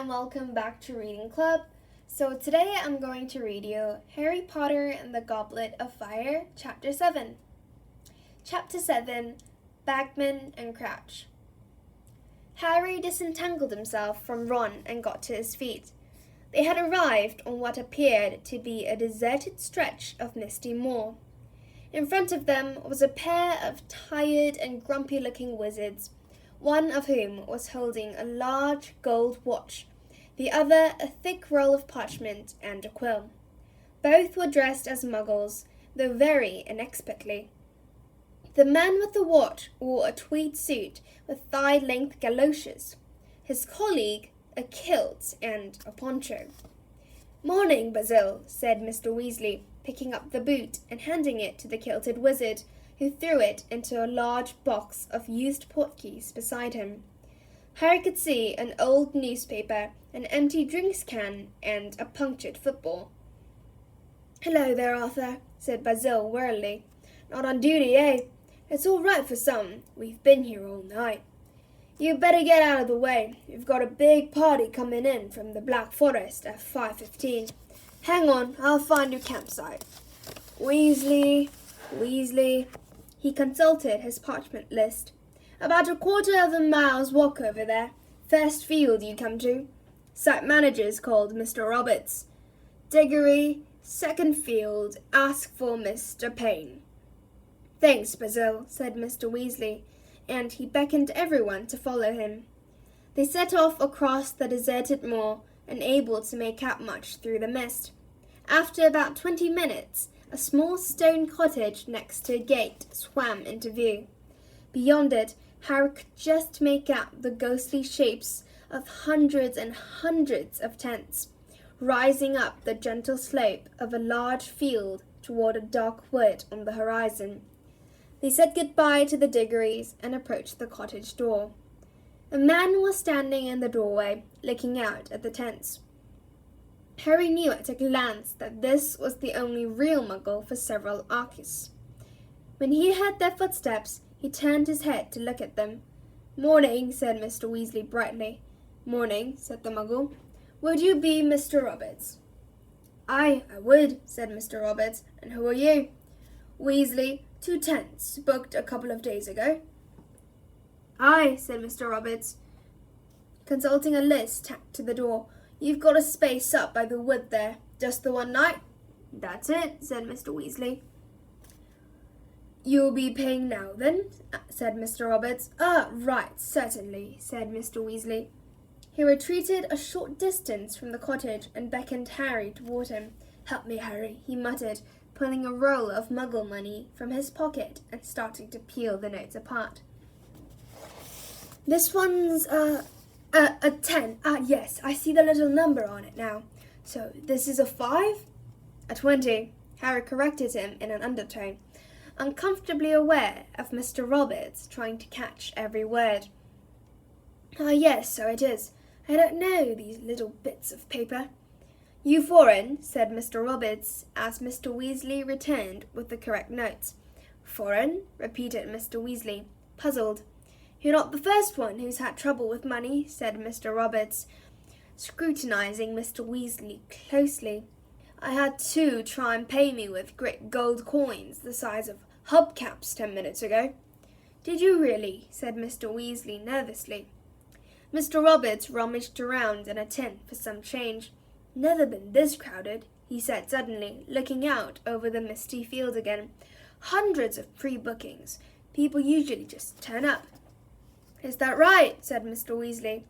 and welcome back to Reading Club. So today I'm going to read you Harry Potter and the Goblet of Fire, Chapter 7. Chapter 7, Bagman and Crouch. Harry disentangled himself from Ron and got to his feet. They had arrived on what appeared to be a deserted stretch of misty moor. In front of them was a pair of tired and grumpy-looking wizards, one of whom was holding a large gold watch, the other a thick roll of parchment and a quill. Both were dressed as muggles, though very inexpertly. The man with the watch wore a tweed suit with thigh-length galoshes. His colleague, a kilt and a poncho. "Morning, Basil," said Mr. Weasley, picking up the boot and handing it to the kilted wizard, who threw it into a large box of used portkeys beside him. Harry could see an old newspaper, an empty drinks can, and a punctured football. "Hello there, Arthur," said Basil wearily. "Not on duty, eh? It's all right for some. We've been here all night. You'd better get out of the way. We've got a big party coming in from the Black Forest at 5:15. Hang on, I'll find your campsite. Weasley. He consulted his parchment list. "About a quarter of a mile's walk over there. First field you come to. Site manager's called Mr. Roberts. Diggory, second field, ask for Mr. Payne." "Thanks, Basil," said Mr. Weasley, and he beckoned everyone to follow him. They set off across the deserted moor, unable to make out much through the mist. After about 20 minutes, a small stone cottage next to a gate swam into view. Beyond it, Harry could just make out the ghostly shapes of hundreds and hundreds of tents, rising up the gentle slope of a large field toward a dark wood on the horizon. They said goodbye to the Diggories and approached the cottage door. A man was standing in the doorway, looking out at the tents. Harry knew at a glance that this was the only real Muggle for several arcs. When he heard their footsteps, he turned his head to look at them. "Morning," said Mr. Weasley brightly. "Morning," said the Muggle. "Would you be Mr. Roberts?" "Aye, I would," said Mr. Roberts. "And who are you?" "Weasley, 2 tents, booked a couple of days ago." "Aye," said Mr. Roberts, consulting a list tacked to the door. "You've got a space up by the wood there. Just the one night?" "That's it," said Mr. Weasley. "You'll be paying now, then?" said Mr. Roberts. Right, certainly," said Mr. Weasley. He retreated a short distance from the cottage and beckoned Harry toward him. "Help me, Harry," he muttered, pulling a roll of Muggle money from his pocket and starting to peel the notes apart. "This one's a 10. Yes, I see the little number on it now. So this is a 5? A 20. Harry corrected him in an undertone, uncomfortably aware of Mr. Roberts trying to catch every word. Yes, so it is. I don't know these little bits of paper." "You foreign?" said Mr. Roberts, as Mr. Weasley returned with the correct notes. "Foreign?" repeated Mr. Weasley, puzzled. "You're not the first one who's had trouble with money," said Mr. Roberts, scrutinizing Mr. Weasley closely. "I had 2 try and pay me with great gold coins the size of hubcaps 10 minutes ago." "Did you really?" said Mr. Weasley nervously. Mr. Roberts rummaged around in a tin for some change. "Never been this crowded," he said suddenly, looking out over the misty field again. "Hundreds of pre-bookings. People usually just turn up." "Is that right?" said Mr. Weasley,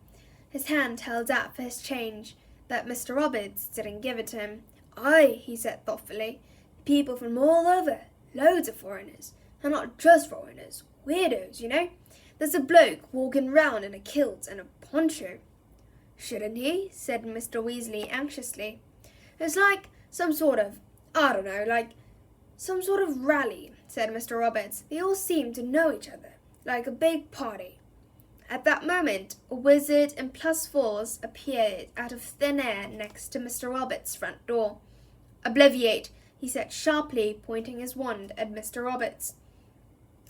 his hand held out for his change, but Mr. Roberts didn't give it to him. "Aye," he said thoughtfully. "People from all over. Loads of foreigners. And not just foreigners. Weirdos, you know. There's a bloke walking round in a kilt and a poncho." "Shouldn't he?" said Mr. Weasley anxiously. "It's like some sort of, some sort of rally," said Mr. Roberts. "They all seem to know each other, like a big party." At that moment, a wizard in +4s appeared out of thin air next to Mr. Roberts' front door. "Obliviate," he said sharply, pointing his wand at Mr. Roberts.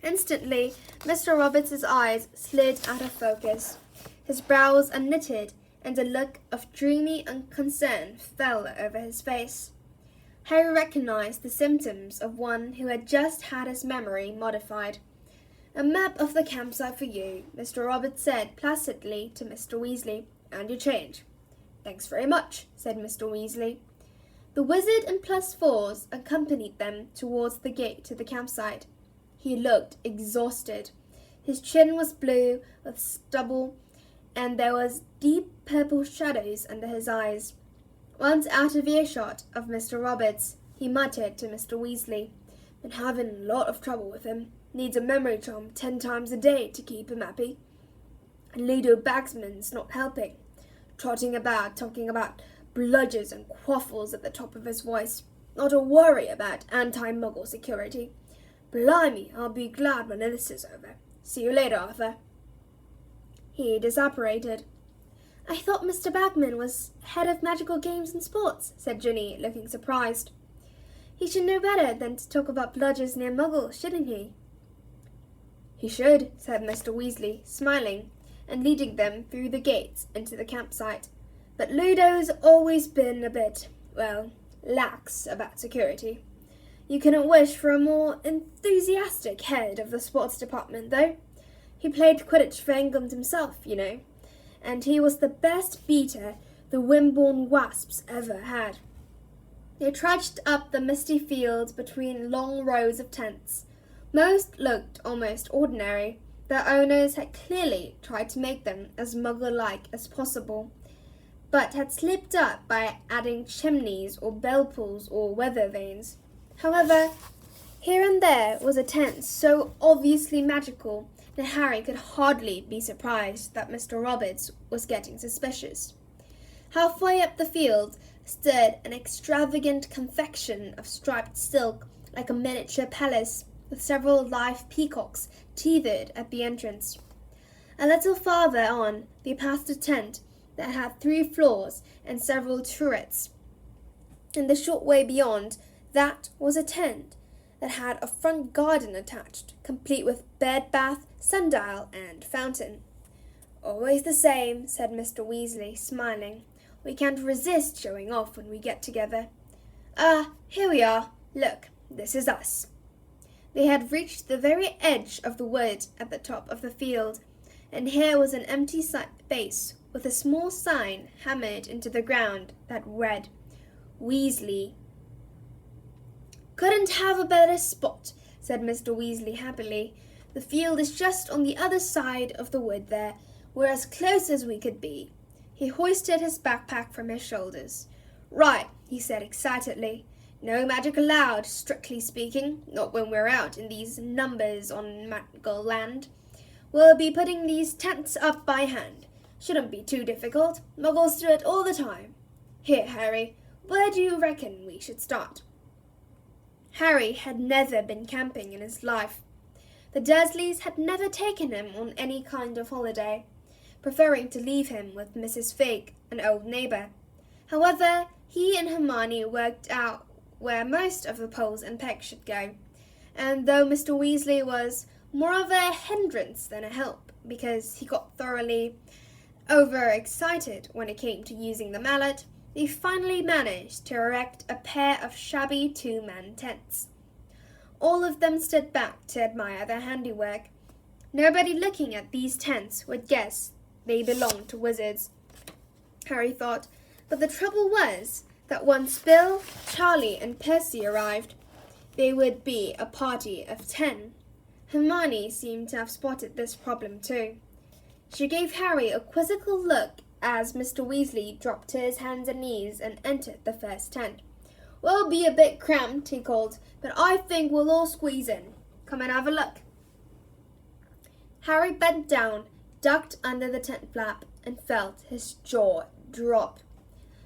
Instantly, Mr. Roberts' eyes slid out of focus. His brows unknitted, and a look of dreamy unconcern fell over his face. Harry recognized the symptoms of one who had just had his memory modified. "A map of the campsite for you," Mr. Roberts said placidly to Mr. Weasley, "and your change." "Thanks very much," said Mr. Weasley. The wizard and +4s accompanied them towards the gate to the campsite. He looked exhausted. His chin was blue with stubble, and there was deep purple shadows under his eyes. Once out of earshot of Mr. Roberts, he muttered to Mr. Weasley, "Been having a lot of trouble with him. Needs a memory charm 10 times a day to keep him happy. And Ludo Bagsman's not helping. Trotting about, talking about bludgers and quaffles at the top of his voice. Not a worry about anti-Muggle security. Blimey, I'll be glad when this is over. See you later, Arthur." He disapparated. "I thought Mr. Bagman was head of magical games and sports," said Ginny, looking surprised. "He should know better than to talk about bludgers near Muggles, shouldn't he?" "He should," said Mr. Weasley, smiling, and leading them through the gates into the campsite. "But Ludo's always been a bit, lax about security. You couldn't wish for a more enthusiastic head of the sports department, though. He played Quidditch for England himself, you know, and he was the best beater the Wimborne Wasps ever had." They trudged up the misty fields between long rows of tents. Most looked almost ordinary. Their owners had clearly tried to make them as Muggle-like as possible, but had slipped up by adding chimneys or bell pulls or weather vanes. However, here and there was a tent so obviously magical that Harry could hardly be surprised that Mr. Roberts was getting suspicious. Halfway up the field stood an extravagant confection of striped silk like a miniature palace, with several live peacocks tethered at the entrance. A little farther on they passed a tent that had 3 floors and several turrets. And the short way beyond that was a tent that had a front garden attached, complete with bed, bath, sundial, and fountain. "Always the same," said Mr. Weasley, smiling. "We can't resist showing off when we get together. Ah, here we are. Look, this is us." They had reached the very edge of the wood at the top of the field, and here was an empty space with a small sign hammered into the ground that read, "Weasley." "Couldn't have a better spot," said Mr. Weasley happily. "The field is just on the other side of the wood there. We're as close as we could be." He hoisted his backpack from his shoulders. "Right," he said excitedly. "No magic allowed, strictly speaking, not when we're out in these numbers on Muggle land. We'll be putting these tents up by hand. Shouldn't be too difficult. Muggles do it all the time. Here, Harry, where do you reckon we should start?" Harry had never been camping in his life. The Dursleys had never taken him on any kind of holiday, preferring to leave him with Mrs. Fig, an old neighbour. However, he and Hermione worked out where most of the poles and pegs should go, and though Mr. Weasley was more of a hindrance than a help, because he got thoroughly overexcited when it came to using the mallet, they finally managed to erect a pair of shabby 2-man tents. All of them stood back to admire their handiwork. Nobody looking at these tents would guess they belonged to wizards, Harry thought, but the trouble was that once Bill, Charlie, and Percy arrived, they would be a party of 10. Hermione seemed to have spotted this problem too. She gave Harry a quizzical look as Mr. Weasley dropped to his hands and knees and entered the first tent. "We'll be a bit cramped," he called, "but I think we'll all squeeze in. Come and have a look." Harry bent down, ducked under the tent flap, and felt his jaw drop.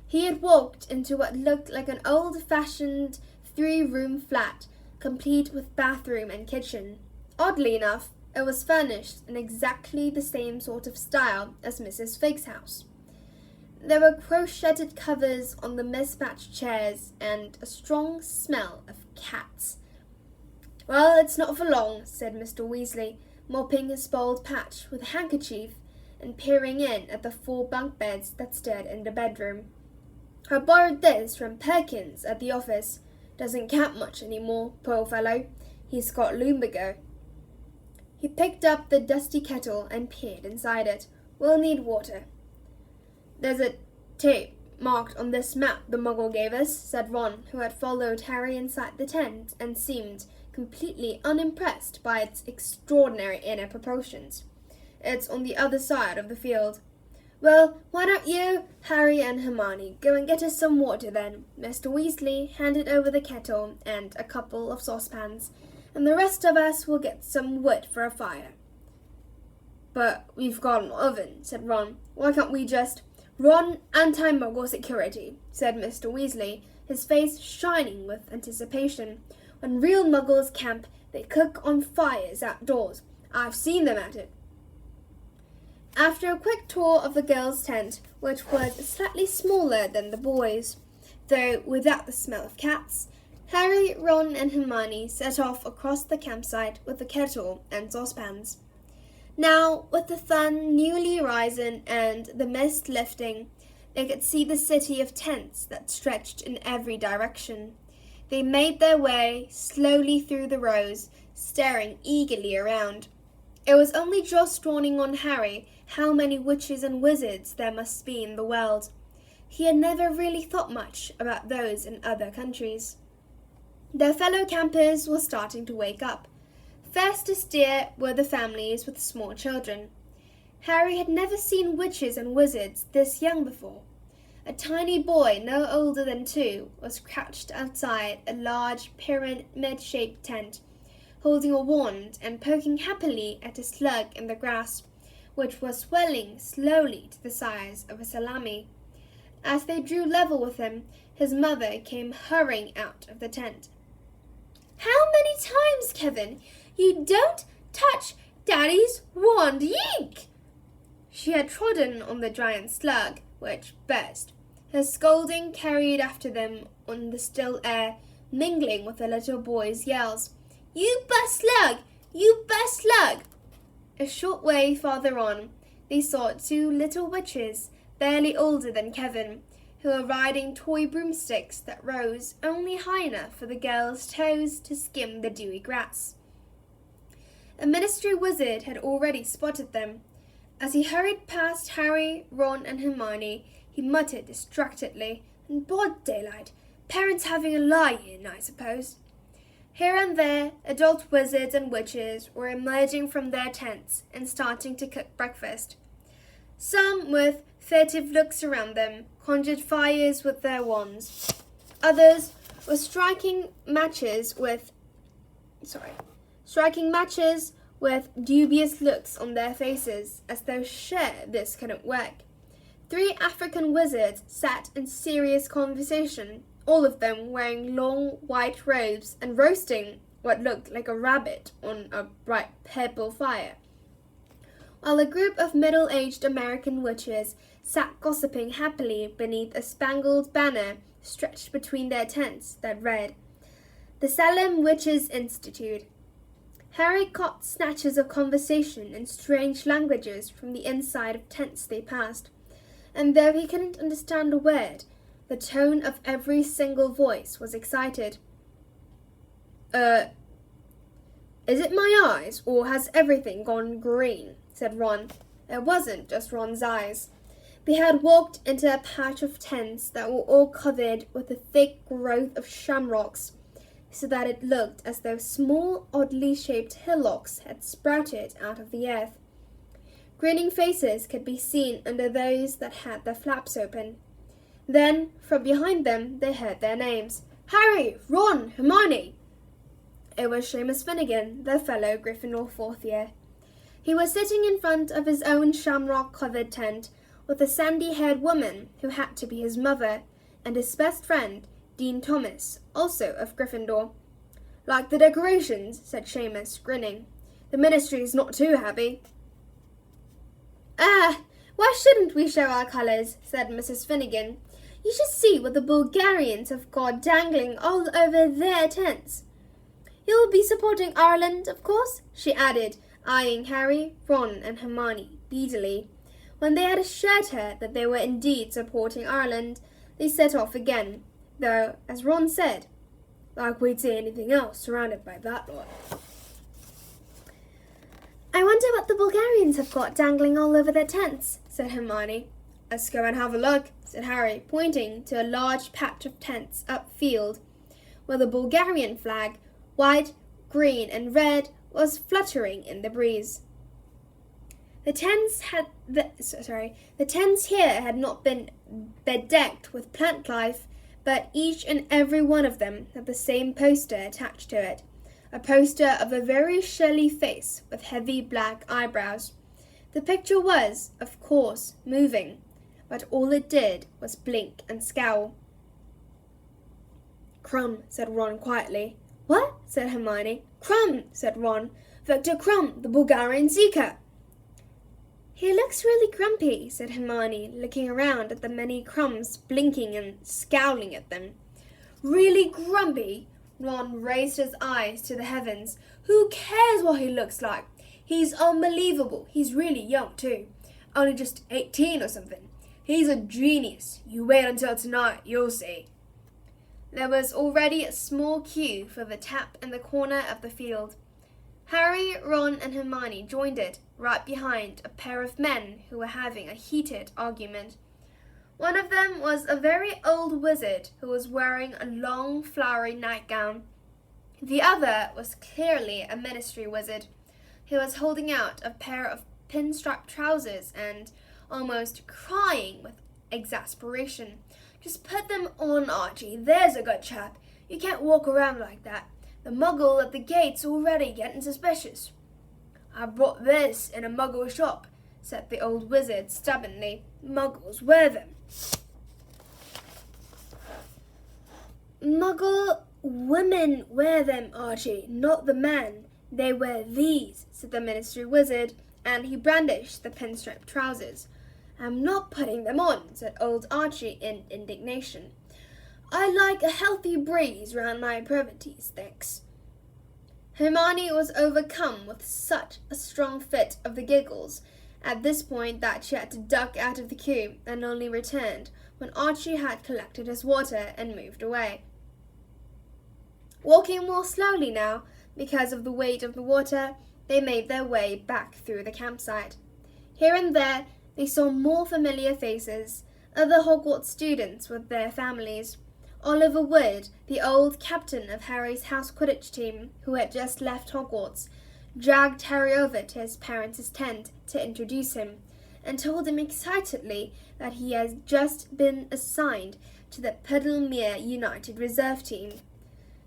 He had walked into what looked like an old-fashioned 3-room flat, complete with bathroom and kitchen. Oddly enough, it was furnished in exactly the same sort of style as Mrs. Fig's house. There were crocheted covers on the mismatched chairs and a strong smell of cats. "Well, it's not for long," said Mr. Weasley, mopping his bald patch with a handkerchief and peering in at the 4 bunk beds that stood in the bedroom. "I borrowed this from Perkins at the office. Doesn't count much anymore, poor fellow. He's got lumbago." He picked up the dusty kettle and peered inside it. "We'll need water." "There's a tape marked on this map the Muggle gave us," said Ron, who had followed Harry inside the tent and seemed completely unimpressed by its extraordinary inner proportions. "It's on the other side of the field." "Well, why don't you, Harry and Hermione, go and get us some water then?" Mr. Weasley handed over the kettle and a couple of saucepans, "and the rest of us will get some wood for a fire." "But we've got an oven," said Ron. "Why can't we just—" "Ron, anti-Muggle security," said Mr. Weasley, his face shining with anticipation. "When real Muggles camp, they cook on fires outdoors. I've seen them at it." After a quick tour of the girls' tent, which was slightly smaller than the boys', though without the smell of cats, Harry, Ron, and Hermione set off across the campsite with the kettle and saucepans. Now, with the sun newly risen and the mist lifting, they could see the city of tents that stretched in every direction. They made their way slowly through the rows, staring eagerly around. It was only just dawning on Harry how many witches and wizards there must be in the world. He had never really thought much about those in other countries. Their fellow campers were starting to wake up. First to steer were the families with small children. Harry had never seen witches and wizards this young before. A tiny boy no older than 2 was crouched outside a large pyramid-shaped tent, holding a wand and poking happily at a slug in the grass, which was swelling slowly to the size of a salami. As they drew level with him, his mother came hurrying out of the tent. "How many times, Kevin? You don't touch Daddy's wand! Yeek!" She had trodden on the giant slug, which burst. Her scolding carried after them on the still air, mingling with the little boy's yells. "You bust slug! You bust slug!" A short way farther on, they saw 2 little witches, barely older than Kevin, who were riding toy broomsticks that rose only high enough for the girls' toes to skim the dewy grass. A ministry wizard had already spotted them. As he hurried past Harry, Ron, and Hermione, he muttered distractedly, "And broad daylight, parents having a lie-in, I suppose." Here and there, adult wizards and witches were emerging from their tents and starting to cook breakfast. Some, with furtive looks around them, conjured fires with their wands. Others were striking matches with dubious looks on their faces, as though sure this couldn't work. 3 African wizards sat in serious conversation, all of them wearing long white robes and roasting what looked like a rabbit on a bright purple fire, while a group of middle-aged American witches sat gossiping happily beneath a spangled banner stretched between their tents that read, "The Salem Witches' Institute." Harry caught snatches of conversation in strange languages from the inside of tents they passed, and though he couldn't understand a word, the tone of every single voice was excited. Is it my eyes, or has everything gone green?" said Ron. It wasn't just Ron's eyes. They had walked into a patch of tents that were all covered with a thick growth of shamrocks, so that it looked as though small, oddly shaped hillocks had sprouted out of the earth. Grinning faces could be seen under those that had their flaps open. Then, from behind them, they heard their names. "Harry! Ron! Hermione!" It was Seamus Finnegan, their fellow Gryffindor 4th year. He was sitting in front of his own shamrock-covered tent with a sandy-haired woman who had to be his mother, and his best friend, Dean Thomas, also of Gryffindor. "Like the decorations," said Seamus, grinning. "The ministry's not too happy." Why shouldn't we show our colours?" said Mrs. Finnegan. "You should see what the Bulgarians have got dangling all over their tents. You'll be supporting Ireland, of course?" she added, eyeing Harry, Ron, and Hermione beadily. When they had assured her that they were indeed supporting Ireland, they set off again, though, as Ron said, like we'd see anything else surrounded by that lot. I wonder what the Bulgarians have got dangling all over their tents, said Hermione. Let's go and have a look, said Harry, pointing to a large patch of tents upfield, where the Bulgarian flag, white, green, and red, was fluttering in the breeze. The tents here had not been bedecked with plant life, but each and every one of them had the same poster attached to it, a poster of a very Shelley face with heavy black eyebrows. The picture was, of course, moving, but all it did was blink and scowl. Crumb, said Ron quietly. What? Said Hermione. Crumb, said Ron. Victor Crumb, the Bulgarian seeker. He looks really grumpy, said Hermione, looking around at the many crumbs blinking and scowling at them. Really grumpy? Ron raised his eyes to the heavens. Who cares what he looks like? He's unbelievable. He's really young, too. Only just 18 or something. He's a genius. You wait until tonight, you'll see. There was already a small queue for the tap in the corner of the field. Harry, Ron, and Hermione joined it, right behind a pair of men who were having a heated argument. One of them was a very old wizard who was wearing a long, flowery nightgown. The other was clearly a ministry wizard, who was holding out a pair of pinstripe trousers and almost crying with exasperation. Just put them on, Archie. There's a good chap. You can't walk around like that. The muggle at the gate's already getting suspicious. I bought this in a muggle shop, said the old wizard stubbornly. Muggles wear them. Muggle women wear them, Archie, not the men. They wear these, said the ministry wizard, and he brandished the pinstripe trousers. I'm not putting them on, said old Archie in indignation. I like a healthy breeze round my privities, thanks. Hermione was overcome with such a strong fit of the giggles at this point that she had to duck out of the queue and only returned when Archie had collected his water and moved away. Walking more slowly now, because of the weight of the water, they made their way back through the campsite. Here and there, they saw more familiar faces, other Hogwarts students with their families. Oliver Wood, the old captain of Harry's house Quidditch team, who had just left Hogwarts, dragged Harry over to his parents' tent to introduce him, and told him excitedly that he had just been assigned to the Puddlemere United Reserve team.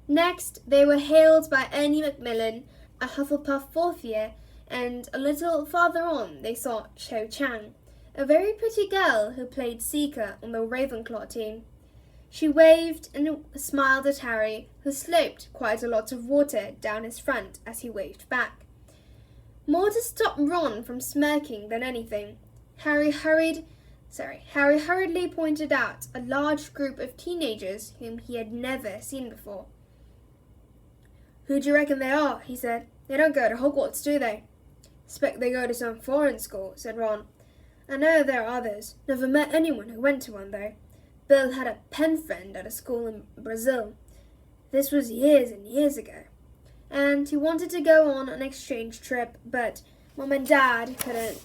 Next, they were hailed by Ernie Macmillan, a Hufflepuff fourth year, and a little farther on they saw Cho Chang, a very pretty girl who played Seeker on the Ravenclaw team. She waved and smiled at Harry, who sloped quite a lot of water down his front as he waved back. More to stop Ron from smirking than anything, Harry hurriedly pointed out a large group of teenagers whom he had never seen before. Who do you reckon they are? He said. They don't go to Hogwarts, do they? Expect they go to some foreign school, said Ron. I know there are others. Never met anyone who went to one, though. Bill had a pen friend at a school in Brazil. This was years and years ago. And he wanted to go on an exchange trip, but Mom and Dad couldn't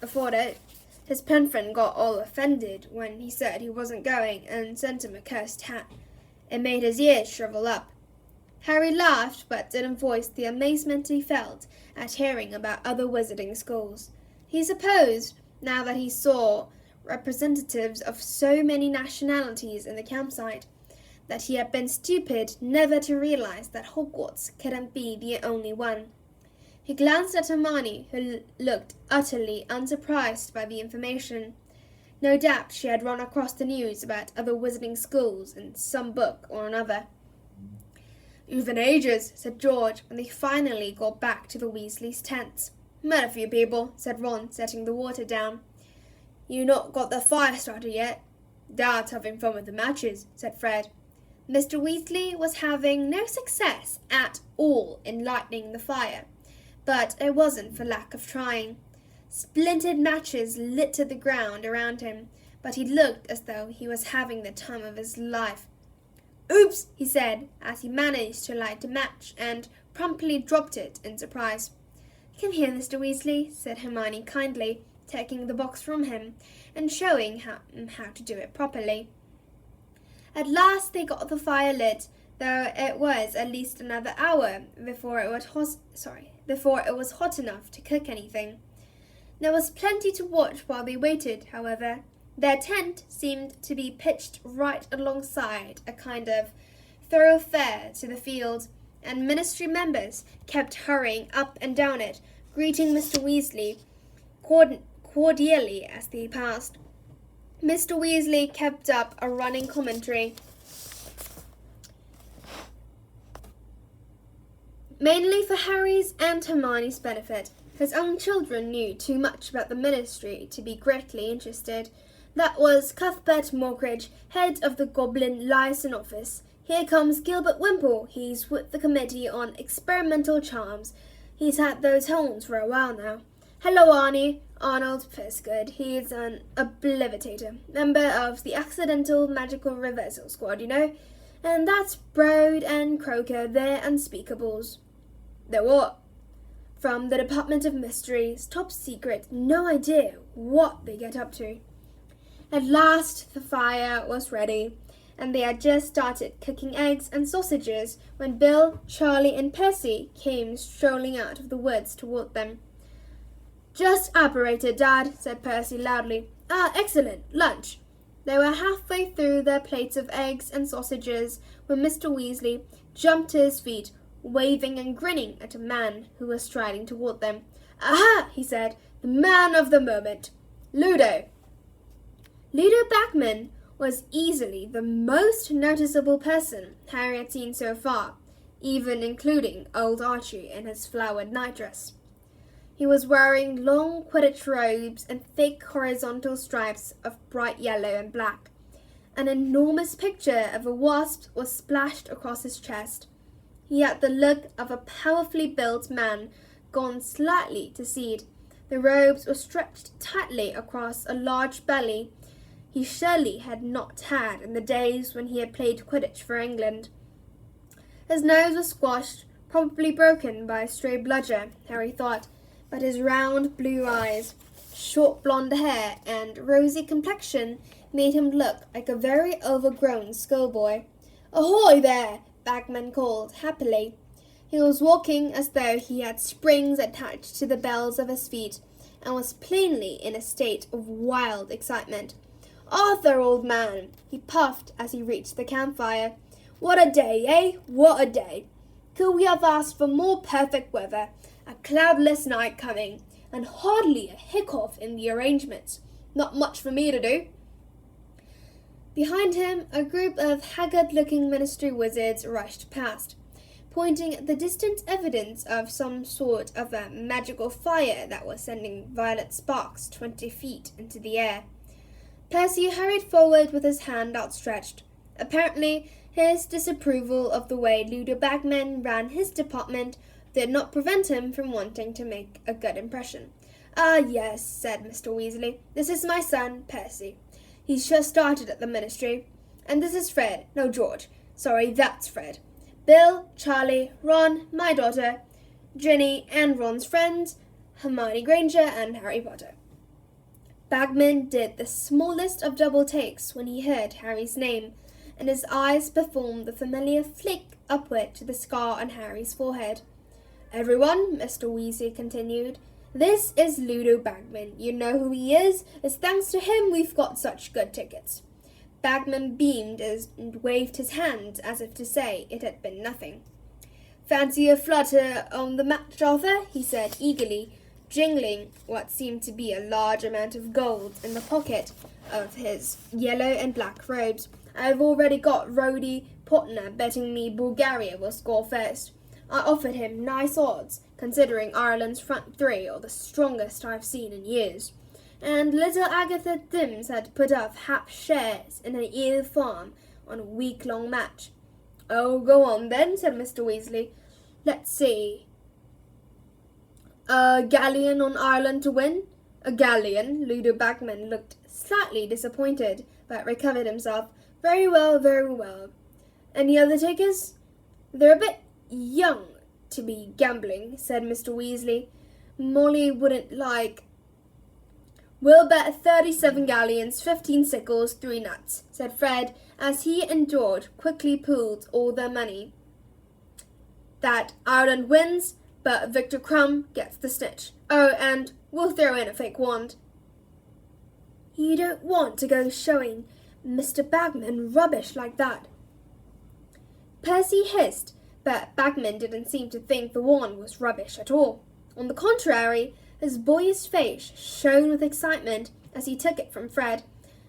afford it. His pen friend got all offended when he said he wasn't going and sent him a cursed hat. It made his ears shrivel up. Harry laughed but didn't voice the amazement he felt at hearing about other wizarding schools. He supposed, now that he saw representatives of so many nationalities in the campsite, that he had been stupid never to realize that Hogwarts couldn't be the only one. He glanced at Hermione, who looked utterly unsurprised by the information. No doubt she had run across the news about other wizarding schools in some book or another. You've been ages, said George, when they finally got back to the Weasleys' tents. Met a few people, said Ron, setting the water down. You not got the fire started yet? Dad's having fun with the matches, said Fred. Mr. Weasley was having no success at all in lighting the fire, but it wasn't for lack of trying. Splintered matches littered the ground around him, but he looked as though he was having the time of his life. "Oops," he said, as he managed to light a match and promptly dropped it in surprise. "Come here, Mr. Weasley," said Hermione kindly, taking the box from him and showing him how to do it properly. At last they got the fire lit, though it was at least another hour before it was hot enough to cook anything. There was plenty to watch while they waited, however. Their tent seemed to be pitched right alongside a kind of thoroughfare to the field, and Ministry members kept hurrying up and down it, greeting Mr. Weasley cordially as they passed. Mr. Weasley kept up a running commentary, mainly for Harry's and Hermione's benefit. His own children knew too much about the Ministry to be greatly interested. That was Cuthbert Mockridge, head of the Goblin Liaison Office. Here comes Gilbert Wimple. He's with the Committee on Experimental Charms. He's had those horns for a while now. Hello, Arnie. Arnold Pisgood. He's an oblivitator, member of the Accidental Magical Reversal Squad, you know. And that's Broad and Croaker, they're unspeakables. They're what? From the Department of Mysteries, top secret, no idea what they get up to. At last the fire was ready, and they had just started cooking eggs and sausages when Bill, Charlie, and Percy came strolling out of the woods toward them. "Just apparated, Dad," said Percy loudly. "Ah, excellent. Lunch." They were halfway through their plates of eggs and sausages when Mr. Weasley jumped to his feet, waving and grinning at a man who was striding toward them. "Aha!" he said. "The man of the moment. Ludo." Ludo Bagman was easily the most noticeable person Harry had seen so far, even including old Archie in his flowered nightdress. He was wearing long Quidditch robes and thick horizontal stripes of bright yellow and black. An enormous picture of a wasp was splashed across his chest. He had the look of a powerfully built man gone slightly to seed. The robes were stretched tightly across a large belly he surely had not had in the days when he had played Quidditch for England. His nose was squashed, probably broken by a stray bludger, Harry thought, but his round blue eyes, short blonde hair, and rosy complexion made him look like a very overgrown schoolboy. "Ahoy there!" Bagman called happily. He was walking as though he had springs attached to the bells of his feet, and was plainly in a state of wild excitement. "Arthur, old man," he puffed as he reached the campfire. "What a day, eh? What a day! Could we have asked for more perfect weather? A cloudless night coming, and hardly a hiccough in the arrangements. Not much for me to do." Behind him, a group of haggard-looking Ministry wizards rushed past, pointing at the distant evidence of some sort of a magical fire that was sending violet sparks 20 feet into the air. Percy hurried forward with his hand outstretched. Apparently, his disapproval of the way Ludo Bagman ran his department did not prevent him from wanting to make a good impression. "Ah, yes," said Mr. Weasley. "This is my son, Percy. He's just started at the Ministry. And this is Fred. No, George. Sorry, that's Fred. Bill, Charlie, Ron, my daughter, Ginny, and Ron's friends, Hermione Granger and Harry Potter." Bagman did the smallest of double takes when he heard Harry's name, and his eyes performed the familiar flick upward to the scar on Harry's forehead. "Everyone," Mr. Weasley continued, "this is Ludo Bagman. You know who he is. It's thanks to him we've got such good tickets." Bagman beamed and waved his hand as if to say it had been nothing. "Fancy a flutter on the match, Arthur?" he said eagerly, jingling what seemed to be a large amount of gold in the pocket of his yellow and black robes. "I've already got Rhodey Potner betting me Bulgaria will score first. I offered him nice odds, considering Ireland's front three are the strongest I've seen in years. And little Agatha Timms had put up half shares in an eel farm on a week-long match." "Oh, go on then," said Mr. Weasley. "Let's see. A galleon on Ireland to win? A galleon? Ludo Bagman looked slightly disappointed, but recovered himself. Very well, very well. Any other takers? They're a bit young to be gambling, said Mr. Weasley. Molly wouldn't like. We'll bet 37 galleons, 15 sickles, 3 nuts, said Fred, as he and George quickly pooled all their money. That Ireland wins, but Victor Crumb gets the snitch. Oh, and we'll throw in a fake wand. You don't want to go showing Mr. Bagman rubbish like that. Percy hissed, but Bagman didn't seem to think the wand was rubbish at all. On the contrary, his boyish face shone with excitement as he took it from Fred,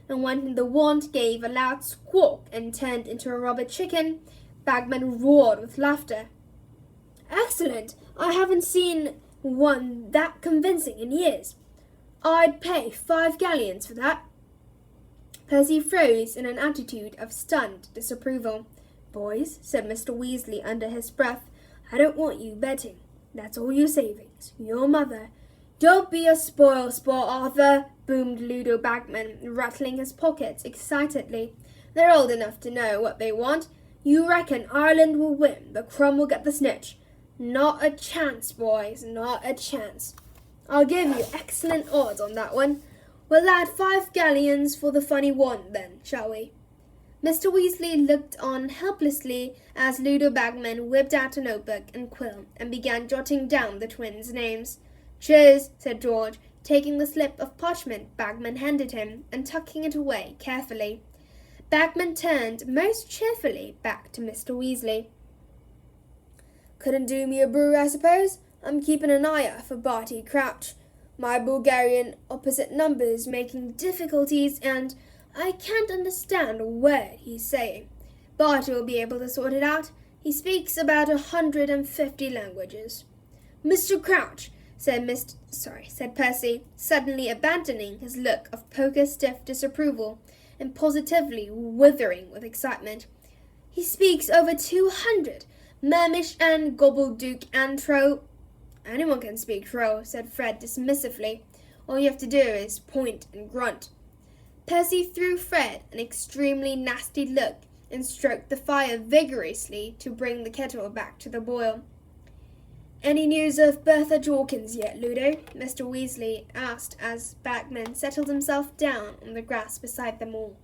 and when the wand gave a loud squawk and turned into a rubber chicken, Bagman roared with laughter. Excellent! I haven't seen one that convincing in years. I'd pay 5 galleons for that. Percy froze in an attitude of stunned disapproval. Boys, said Mr. Weasley under his breath, I don't want you betting. That's all your savings. Your mother. Don't be a spoil-sport, Arthur, boomed Ludo Bagman, rattling his pockets excitedly. They're old enough to know what they want. You reckon Ireland will win, but Crumb will get the snitch. Not a chance, boys, not a chance. I'll give you excellent odds on that one. We'll add 5 galleons for the funny wand then, shall we? Mr. Weasley looked on helplessly as Ludo Bagman whipped out a notebook and quill and began jotting down the twins' names. Cheers, said George, taking the slip of parchment Bagman handed him and tucking it away carefully. Bagman turned most cheerfully back to Mr. Weasley. Couldn't do me a brew, I suppose? I'm keeping an eye out for Barty Crouch. My Bulgarian opposite numbers making difficulties, and I can't understand a word he's saying. Barty will be able to sort it out. He speaks about 150 languages. Mr. Crouch, said Percy, suddenly abandoning his look of poker-stiff disapproval and positively withering with excitement. He speaks over 200. Mermish and Gobbledook and Tro. Anyone can speak Tro, said Fred dismissively. All you have to do is point and grunt. Percy threw Fred an extremely nasty look and stroked the fire vigorously to bring the kettle back to the boil. Any news of Bertha Jorkins yet, Ludo? Mr. Weasley asked as Bagman settled himself down on the grass beside them all.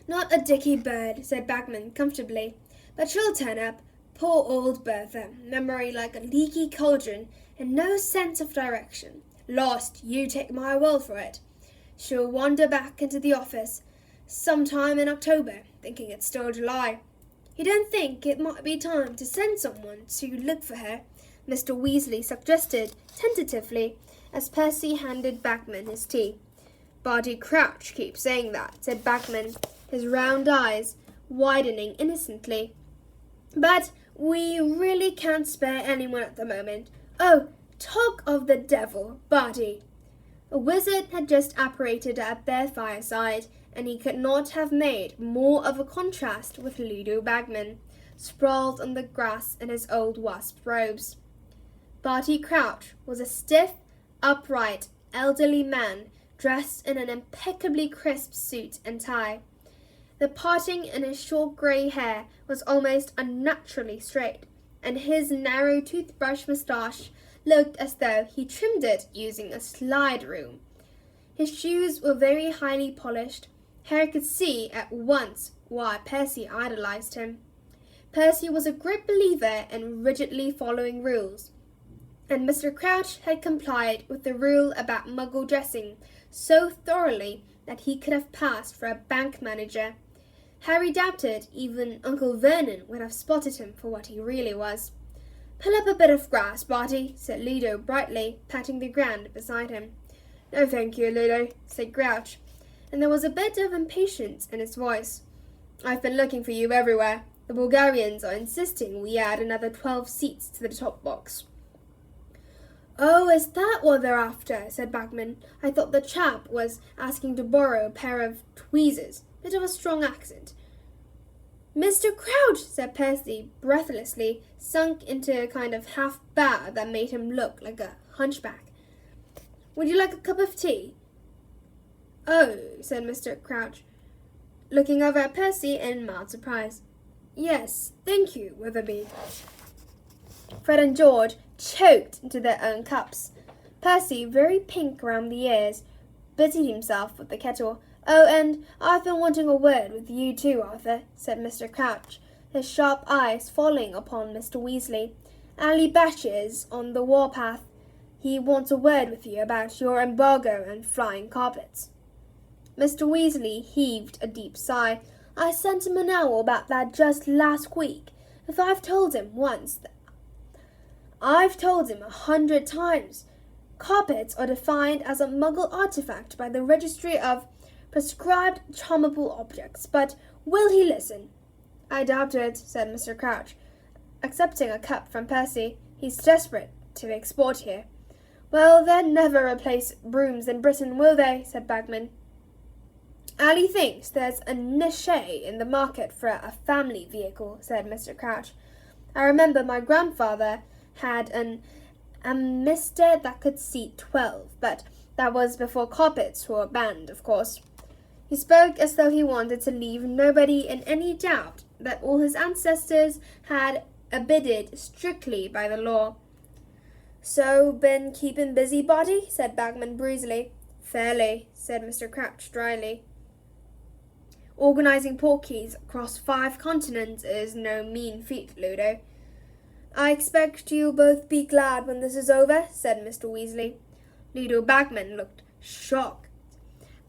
Not a dicky bird, said Bagman comfortably, but she'll turn up. Poor old Bertha, memory like a leaky cauldron and no sense of direction. Lost, you take my word for it. She'll wander back into the office sometime in October, thinking it's still July. You don't think it might be time to send someone to look for her? Mr. Weasley suggested tentatively as Percy handed Bagman his tea. Barty Crouch keeps saying that, said Bagman, his round eyes widening innocently. But we really can't spare anyone at the moment. Oh, talk of the devil, Barty. A wizard had just apparated at their fireside, and he could not have made more of a contrast with Ludo Bagman, sprawled on the grass in his old wasp robes. Barty Crouch was a stiff, upright, elderly man, dressed in an impeccably crisp suit and tie. The parting in his short grey hair was almost unnaturally straight, and his narrow toothbrush moustache looked as though he trimmed it using a slide rule. His shoes were very highly polished. Harry could see at once why Percy idolized him. Percy was a great believer in rigidly following rules, and Mr. Crouch had complied with the rule about muggle dressing so thoroughly that he could have passed for a bank manager. Harry doubted even Uncle Vernon would have spotted him for what he really was. Pull up a bit of grass, Barty, said Ludo brightly, patting the ground beside him. No, thank you, Ludo, said Crouch, and there was a bit of impatience in his voice. I've been looking for you everywhere. The Bulgarians are insisting we add another 12 seats to the top box. Oh, is that what they're after? Said Bagman. I thought the chap was asking to borrow a pair of tweezers. Bit of a strong accent. Mr. Crouch, said Percy, breathlessly, sunk into a kind of half-bow that made him look like a hunchback. Would you like a cup of tea?" "Oh," said Mr. Crouch, looking over at Percy in mild surprise. "Yes, thank you, Witherby." Fred and George choked into their own cups. Percy, very pink around the ears, busied himself with the kettle. "Oh, and I've been wanting a word with you too, Arthur," said Mr. Crouch, his sharp eyes falling upon Mr. Weasley. "Ali Batch is on the warpath. He wants a word with you about your embargo and flying carpets." Mr. Weasley heaved a deep sigh. "I sent him an owl about that just last week. If I've told him once, I've told him 100 times. Carpets are defined as a Muggle artifact by the Registry of Prescribed Charmable Objects, but will he listen?" "I doubt it," said Mr. Crouch, accepting a cup from Percy. "He's desperate to export here." "Well, they'll never replace brooms in Britain, will they?" said Bagman. "Ali thinks there's a niche in the market for a family vehicle," said Mr. Crouch. "I remember my grandfather had an Amistad that could seat 12, but that was before carpets were banned, of course." He spoke as though he wanted to leave nobody in any doubt that all his ancestors had abided strictly by the law. "So, been keeping busy, Body?" said Bagman breezily. "Fairly," said Mr. Crouch dryly. "Organising portkeys across 5 continents is no mean feat, Ludo." "I expect you'll both be glad when this is over," said Mr. Weasley. Ludo Bagman looked shocked.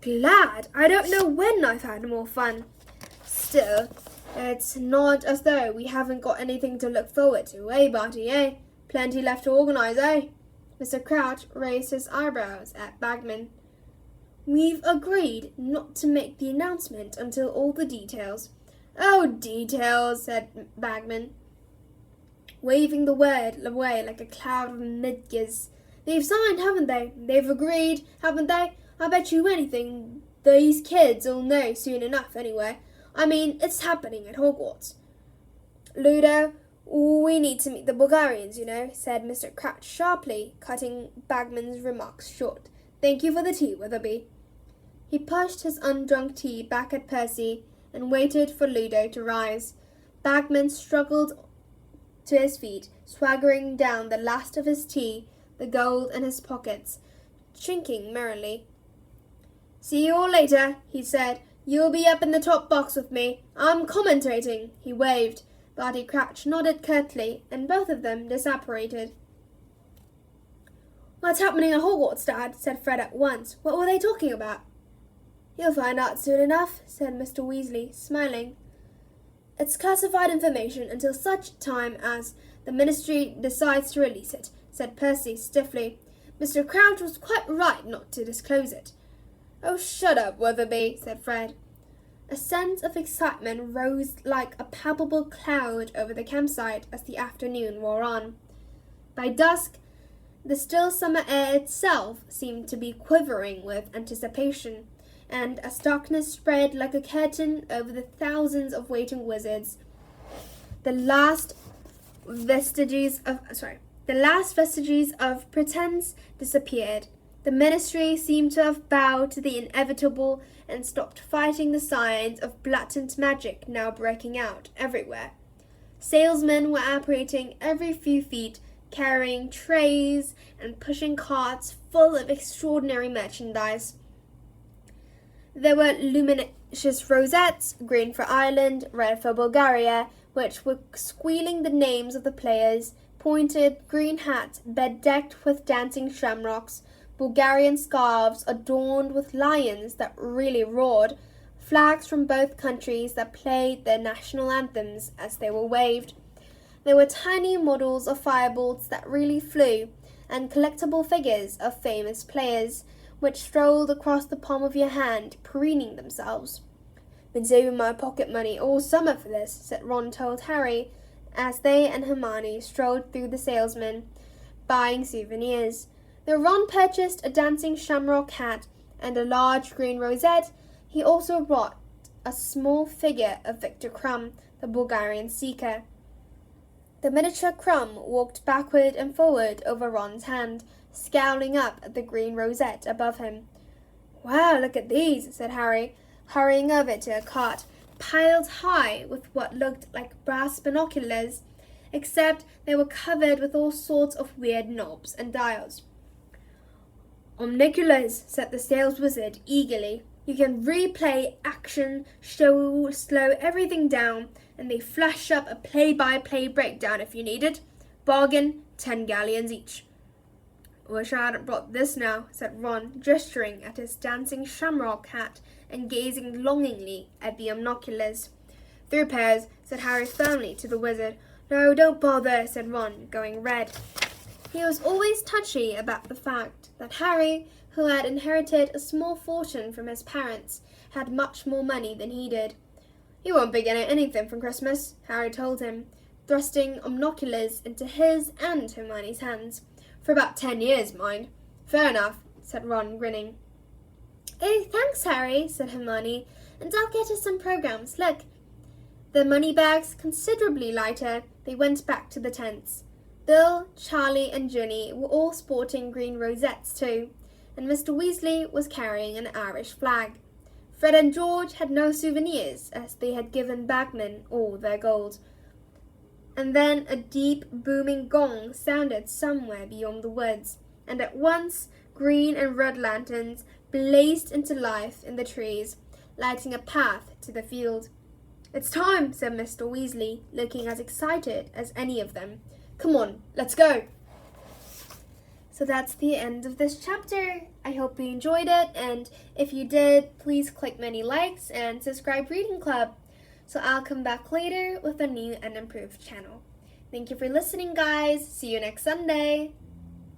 "Glad? I don't know when I've had more fun. Still, it's not as though we haven't got anything to look forward to, eh, Barty, eh? Plenty left to organise, eh?" Mr. Crouch raised his eyebrows at Bagman. "We've agreed not to make the announcement until all the details." "Oh, details," said Bagman, waving the word away like a cloud of midges. "They've signed, haven't they? They've agreed, haven't they? I bet you anything these kids'll know soon enough anyway. I mean, it's happening at Hogwarts." "Ludo, we need to meet the Bulgarians, you know," said Mr. Crouch sharply, cutting Bagman's remarks short. "Thank you for the tea, Witherby." He pushed his undrunk tea back at Percy and waited for Ludo to rise. Bagman struggled to his feet, swaggering down the last of his tea, the gold in his pockets, chinking merrily. "See you all later," he said. "You'll be up in the top box with me. I'm commentating." He waved. Barty Crouch nodded curtly, and both of them disapparated. "What's happening at Hogwarts, Dad?" said Fred at once. "What were they talking about?" "You'll find out soon enough," said Mr. Weasley, smiling. "It's classified information until such time as the Ministry decides to release it," said Percy stiffly. "Mr. Crouch was quite right not to disclose it." "Oh, shut up, Witherby," said Fred. A sense of excitement rose like a palpable cloud over the campsite as the afternoon wore on. By dusk, the still summer air itself seemed to be quivering with anticipation, and as darkness spread like a curtain over the thousands of waiting wizards, the last vestiges of pretense disappeared. The Ministry seemed to have bowed to the inevitable and stopped fighting the signs of blatant magic now breaking out everywhere. Salesmen were apparating every few feet, carrying trays and pushing carts full of extraordinary merchandise. There were luminous rosettes, green for Ireland, red for Bulgaria, which were squealing the names of the players, pointed green hats bedecked with dancing shamrocks, Bulgarian scarves adorned with lions that really roared, flags from both countries that played their national anthems as they were waved. There were tiny models of firebolts that really flew, and collectible figures of famous players, which strolled across the palm of your hand, preening themselves. "Been saving my pocket money all summer for this," said Ron told Harry, as they and Hermione strolled through the salesmen, buying souvenirs. Though Ron purchased a dancing shamrock hat and a large green rosette, he also brought a small figure of Victor Crumb, the Bulgarian seeker. The miniature Crumb walked backward and forward over Ron's hand, scowling up at the green rosette above him. "Wow, look at these," said Harry, hurrying over to a cart piled high with what looked like brass binoculars, except they were covered with all sorts of weird knobs and dials. "Omniculars," said the sales wizard eagerly. "You can replay, action, slow everything down, and they flash up a play-by-play breakdown if you need it. Bargain, 10 galleons each." "Wish I hadn't brought this now," said Ron, gesturing at his dancing shamrock hat and gazing longingly at the omniculars. "3 pairs," said Harry firmly to the wizard. "No, don't bother," said Ron, going red. He was always touchy about the fact that Harry, who had inherited a small fortune from his parents, had much more money than he did. "You won't be getting anything from Christmas," Harry told him, thrusting omniculars into his and Hermione's hands. "For about 10 years, mind." "Fair enough," said Ron, grinning. "Oh, thanks, Harry," said Hermione, "and I'll get us some programs. Look." Their money bags considerably lighter, they went back to the tents. Bill, Charlie, and Ginny were all sporting green rosettes too, and Mr. Weasley was carrying an Irish flag. Fred and George had no souvenirs, as they had given Bagman all their gold. And then a deep, booming gong sounded somewhere beyond the woods, and at once green and red lanterns blazed into life in the trees, lighting a path to the field. "It's time," said Mr. Weasley, looking as excited as any of them. "Come on, let's go." So that's the end of this chapter. I hope you enjoyed it, and if you did, please click many likes and subscribe Reading Club. So I'll come back later with a new and improved channel. Thank you for listening, guys. See you next Sunday.